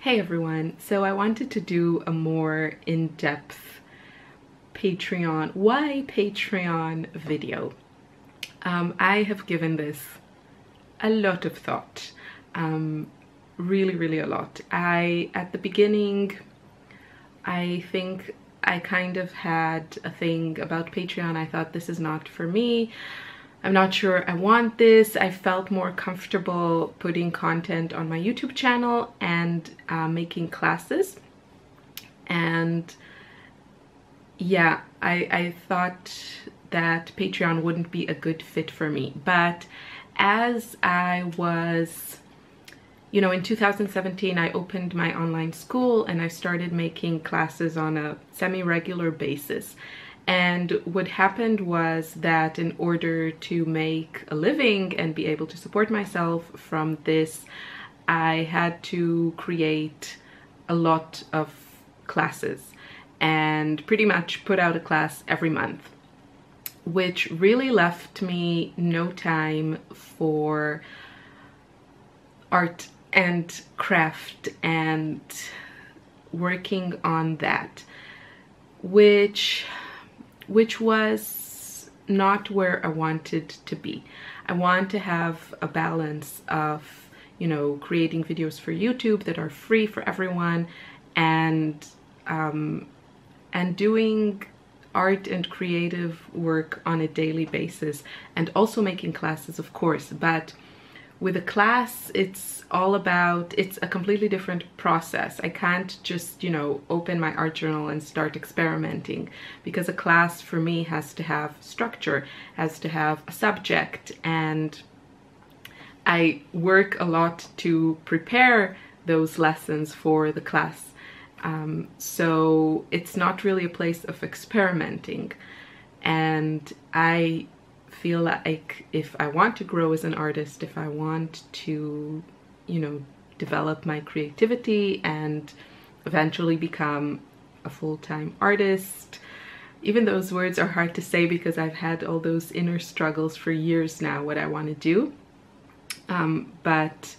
Hey everyone, so I wanted to do a more in-depth why Patreon video. I have given this a lot of thought, really a lot. At the beginning, I think I kind of had a thing about Patreon. I thought this is not for me. I'm not sure I want this. I felt more comfortable putting content on my YouTube channel and making classes. And yeah, I thought that Patreon wouldn't be a good fit for me. But as I was, in 2017, I opened my online school and I started making classes on a semi-regular basis. And what happened was that in order to make a living and be able to support myself from this, I had to create a lot of classes and pretty much put out a class every month, which really left me no time for art and craft and working on that, which was not where I wanted to be. I want to have a balance of, creating videos for YouTube that are free for everyone and doing art and creative work on a daily basis, and also making classes, of course. But with a class, it's a completely different process. I can't just, open my art journal and start experimenting, because a class for me has to have structure, has to have a subject, and I work a lot to prepare those lessons for the class. So it's not really a place of experimenting. And I feel like if I want to grow as an artist, if I want to, develop my creativity and eventually become a full-time artist, even those words are hard to say because I've had all those inner struggles for years now, what I want to do. But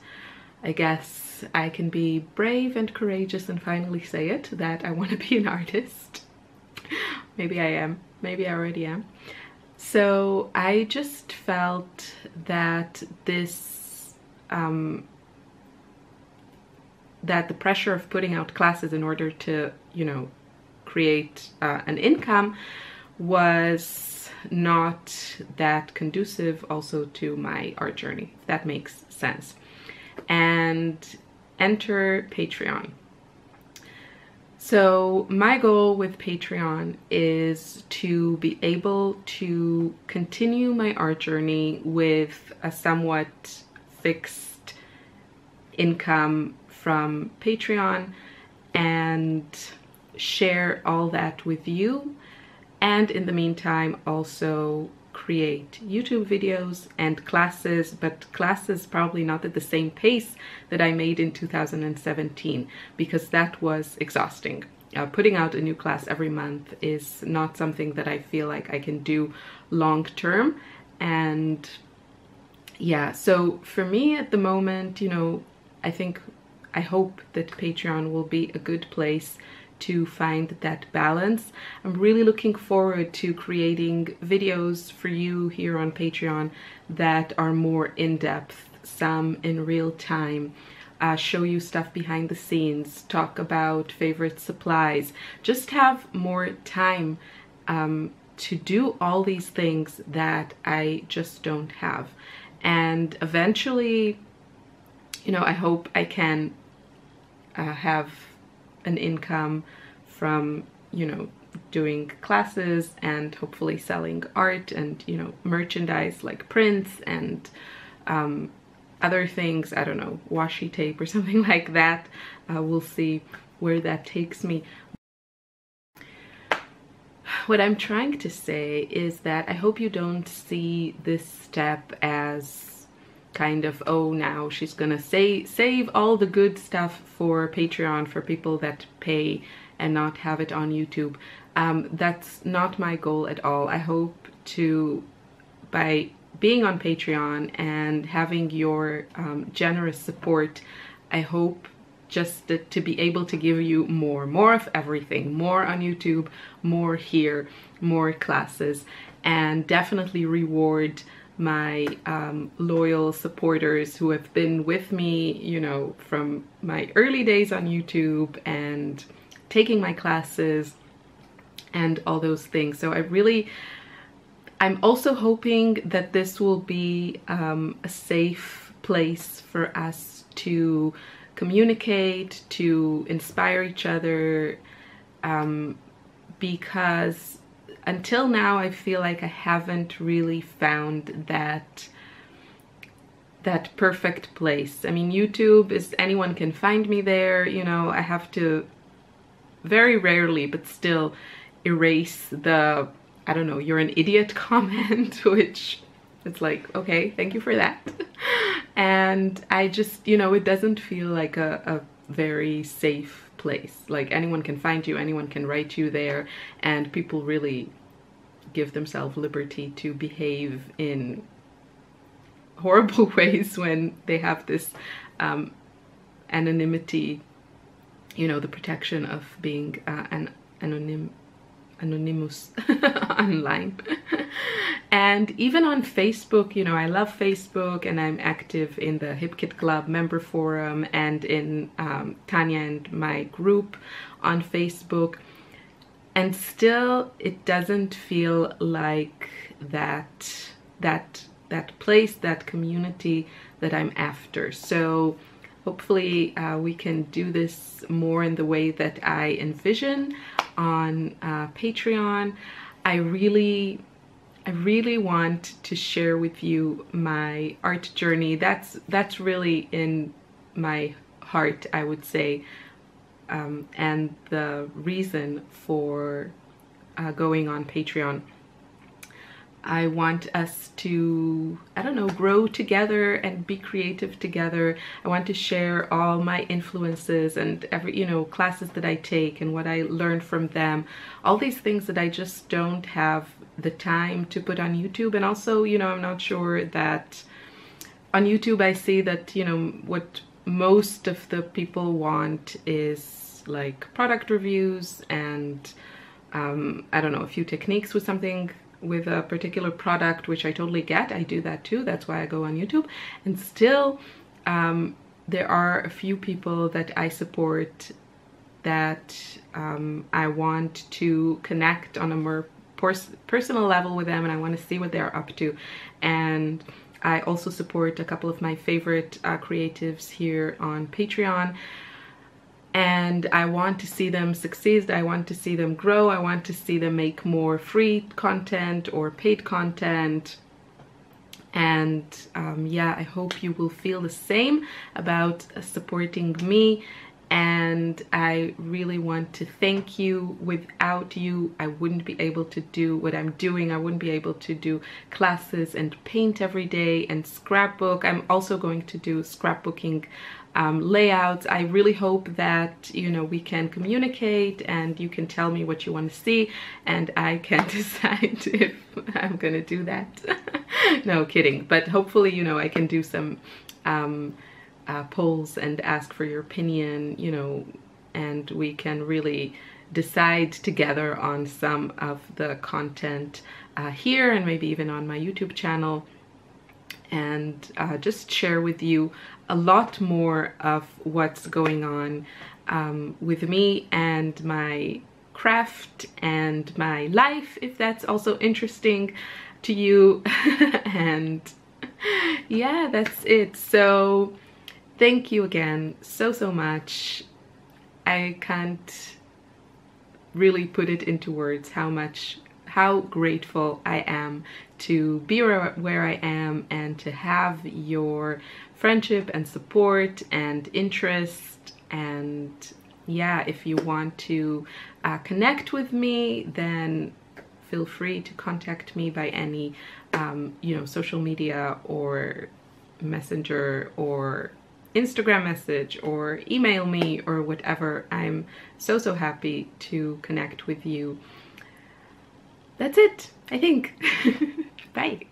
I guess I can be brave and courageous and finally say it, that I want to be an artist. Maybe I am. Maybe I already am. So I just felt that that the pressure of putting out classes in order to, create an income was not that conducive also to my art journey, if that makes sense. And enter Patreon. So my goal with Patreon is to be able to continue my art journey with a somewhat fixed income from Patreon and share all that with you. And in the meantime, also create YouTube videos and classes, but classes probably not at the same pace that I made in 2017, because that was exhausting. Putting out a new class every month is not something that I feel like I can do long term. And yeah, so for me at the moment, I hope that Patreon will be a good place to find that balance. I'm really looking forward to creating videos for you here on Patreon that are more in-depth, some in real time, show you stuff behind the scenes, talk about favorite supplies, just have more time to do all these things that I just don't have. And eventually, I hope I can have an income from, doing classes and hopefully selling art and, merchandise like prints and other things, I don't know, washi tape or something like that. We'll see where that takes me. What I'm trying to say is that I hope you don't see this step as kind of, oh, now she's gonna save all the good stuff for Patreon for people that pay and not have it on YouTube. That's not my goal at all. I hope to, by being on Patreon and having your generous support, I hope just to be able to give you more of everything, more on YouTube, more here, more classes, and definitely reward my loyal supporters who have been with me, you know, from my early days on YouTube and taking my classes and all those things. So I'm also hoping that this will be a safe place for us to communicate, to inspire each other, because until now I feel like I haven't really found that perfect place. I mean, YouTube is, anyone can find me there, you know. I have to very rarely, but still, erase the, I don't know, you're an idiot comment, which it's like, okay, thank you for that. And I just, you know, it doesn't feel like a very safe place. Like, anyone can find you, anyone can write you there, and people really give themselves liberty to behave in horrible ways when they have this anonymity, you know, the protection of being an anonymous online. And even on Facebook, you know, I love Facebook, and I'm active in the Hip Kit Club member forum and in Tanya and my group on Facebook, and still it doesn't feel like that place, that community that I'm after. So hopefully we can do this more in the way that I envision on Patreon. I really want to share with you my art journey. That's really in my heart, I would say, and the reason for going on Patreon. I want us to, I don't know, grow together and be creative together. I want to share all my influences and every, you know, classes that I take and what I learned from them. All these things that I just don't have the time to put on YouTube. And also, you know, I'm not sure that on YouTube I see that, you know, what most of the people want is like product reviews and I don't know, a few techniques with something, with a particular product, which I totally get. I do that too. That's why I go on YouTube. And still, there are a few people that I support that I want to connect on a more personal level with them, and I want to see what they're up to. And I also support a couple of my favorite creatives here on Patreon. And I want to see them succeed, I want to see them grow, I want to see them make more free content or paid content. And yeah, I hope you will feel the same about supporting me. And I really want to thank you. Without you, I wouldn't be able to do what I'm doing. I wouldn't be able to do classes and paint every day and scrapbook. I'm also going to do scrapbooking layouts. I really hope that, you know, we can communicate and you can tell me what you want to see and I can decide if I'm gonna do that. No, kidding. But hopefully, you know, I can do some polls and ask for your opinion, you know, and we can really decide together on some of the content here and maybe even on my YouTube channel, and just share with you a lot more of what's going on with me and my craft and my life, if that's also interesting to you. And yeah, that's it. So thank you again so much. I can't really put it into words how grateful I am to be where I am and to have your friendship and support and interest. And yeah, if you want to connect with me, then feel free to contact me by any you know, social media or messenger or Instagram message or email me or whatever. I'm so happy to connect with you. That's it, I think. Bye.